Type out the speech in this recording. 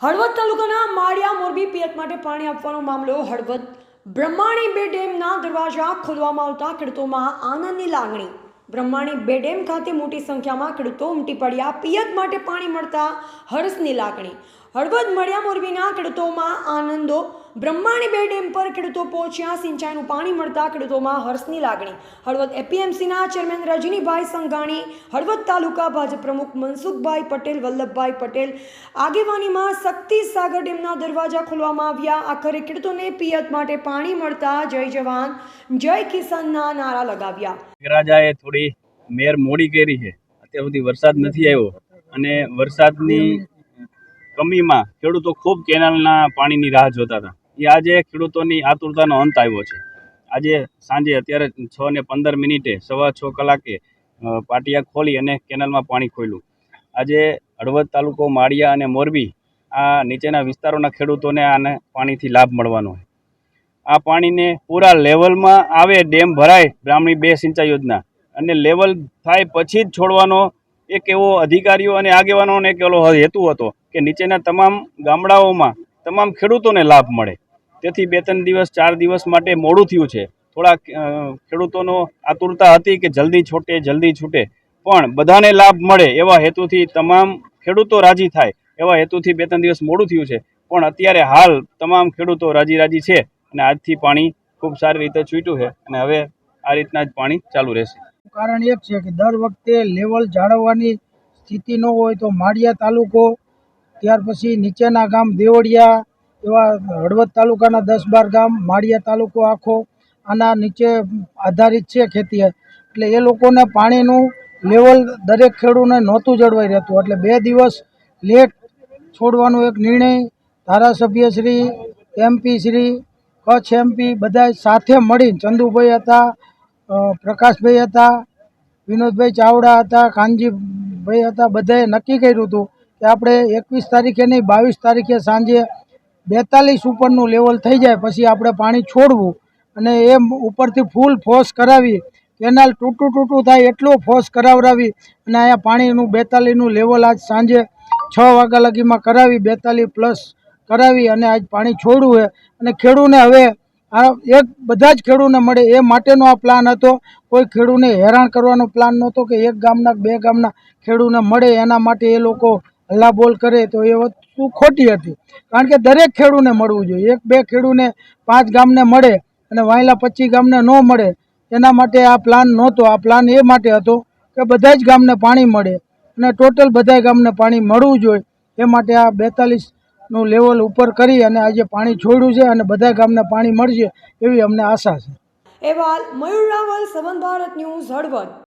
હળવદ તાલુકાના માળિયા મોરબી પિયત માટે પાણી આપવાનો મામલો હળવદ બ્રહ્માણી બે ડેમના દરવાજા ખોલવામાં આવતા ખેડૂતોમાં આનંદની લાગણી। બ્રહ્માણી બે ડેમ ખાતે મોટી સંખ્યામાં ખેડૂતો ઉમટી પડ્યા। પિયત માટે પાણી મળતા હર્ષની લાગણી। હળવદ માળિયા મોરબીના ખેડૂતોમાં આનંદો। બ્રહ્માણી બે ડેમ પર ખેડૂતો પહોંચ્યા। સિંચાઈનું પાણી મળતા ખેડૂતોમાં હર્ષની લાગણી। હળવદ એપીએમસીના ચેરમેન રજનીભાઈ સંઘાણી, હળવદ તાલુકા ભાજપ પ્રમુખ મનસુખભાઈ પટેલ, વલ્લભભાઈ પટેલ આગેવાનીમાં શક્તિ સાગર ડેમના દરવાજા ખોલવામાં આવ્યા। આખરે ખેડૂતોને પિયત માટે પાણી મળતા જય જવાન જય કિસાનના નારા લગાવ્યા। મેઘરાજાએ થોડી મેર મોડી કરી છે, અત્યાર સુધી વરસાદ નથી આવ્યો અને વરસાદની કમીમાં ખેડૂતો ખૂબ કેનાલના પાણીની રાહ જોતા હતા। એ આજે ખેડૂતોની આતુરતાનો અંત આવ્યો છે। આજે સાંજે અત્યારે 6:15 સવા 6 કલાકે પાટિયા ખોલી અને કેનાલમાં પાણી ખોલ્યું। આજે હળવદ તાલુકો, માળિયા અને મોરબી આ નીચેના વિસ્તારોના ખેડૂતોને આને પાણીથી લાભ મળવાનો છે। આ પાણીને પૂરા લેવલમાં આવે, ડેમ ભરાય, બ્રાહ્મણી 2 સિંચાઈ યોજના અને લેવલ થાય પછી જ છોડવાનો એક એવો અધિકારીઓ અને આગેવાનોને એક એવો હેતુ હતો કે નીચેના તમામ ગામડાઓમાં તમામ ખેડૂતોને લાભ મળે। તેથી 2-3 દિવસ 4 દિવસ માટે મોડું થયું છે। થોડા ખેડૂતોનો આતુરતા હતી કે જલ્દી છૂટે, પણ બધાને લાભ મળે એવા હેતુથી, તમામ ખેડૂતો રાજી થાય એવા હેતુથી 2-3 દિવસ મોડું થયું છે। પણ અત્યારે હાલ તમામ ખેડૂતો રાજી છે અને આજથી પાણી ખૂબ સારી રીતે છૂટ્યું છે અને હવે આ રીતના જ પાણી ચાલુ રહેશે। કારણ એક છે કે દર વખતે લેવલ જાળવવાની સ્થિતિ ન હોય તો માળિયા તાલુકો, ત્યાર પછી નીચેના ગામ દેવળિયા, એવા હળવદ તાલુકાના 10-12 ગામ, માળિયા તાલુકો આખો આના નીચે આધારિત છે ખેતી। એટલે એ લોકોને પાણીનું લેવલ દરેક ખેડૂતને નહોતું જળવાઈ રહેતું, એટલે 2 દિવસ લેટ છોડવાનો એક નિર્ણય ધારાસભ્યશ્રી, એમપી શ્રી, કચ્છ એમપી બધા સાથે મળી, ચંદુભાઈ હતા, પ્રકાશભાઈ હતા, વિનોદભાઈ ચાવડા હતા, કાનજીભાઈ હતા, બધાએ નક્કી કર્યું હતું કે આપણે 21 તારીખે નહીં 22 તારીખે સાંજે 42 ઉપરનું લેવલ થઈ જાય પછી આપણે પાણી છોડવું અને એ ઉપરથી ફૂલ ફોર્સ કરાવી, કેનાલ તૂટું થાય એટલો ફોર્સ કરાવડાવી અને અહીંયા પાણીનું 42નું લેવલ આજ સાંજે 6 વાગ્યા લગીમાં કરાવી, 42+ કરાવી અને આજ પાણી છોડવું છે। અને ખેડૂને હવે આ એક બધા જ ખેડૂને મળે એ માટેનો આ પ્લાન હતો। કોઈ ખેડૂને હેરાન કરવાનો પ્લાન નહોતો કે એક ગામના 2 ગામના ખેડૂને મળે એના માટે એ લોકો હલ્લાબોલ કરે તો એ વસ્તુ ખોટી હતી। કારણ કે દરેક ખેડૂને મળવું જોઈએ। 1-2 ખેડૂને 5 ગામને મળે અને વાયલા 25 ગામને ન મળે એના માટે આ પ્લાન નહોતો। આ પ્લાન એ માટે હતો કે બધા જ ગામને પાણી મળે અને ટોટલ બધા ગામને પાણી મળવું જોઈએ। એ માટે આ 42નું લેવલ ઉપર કરી અને આજે પાણી છોડ્યું છે અને બધા ગામને પાણી મળશે એવી અમને આશા છે। અહેવાલ મયુર રાવલ, સંબંધ ભારત ન્યૂઝ, હળવદ।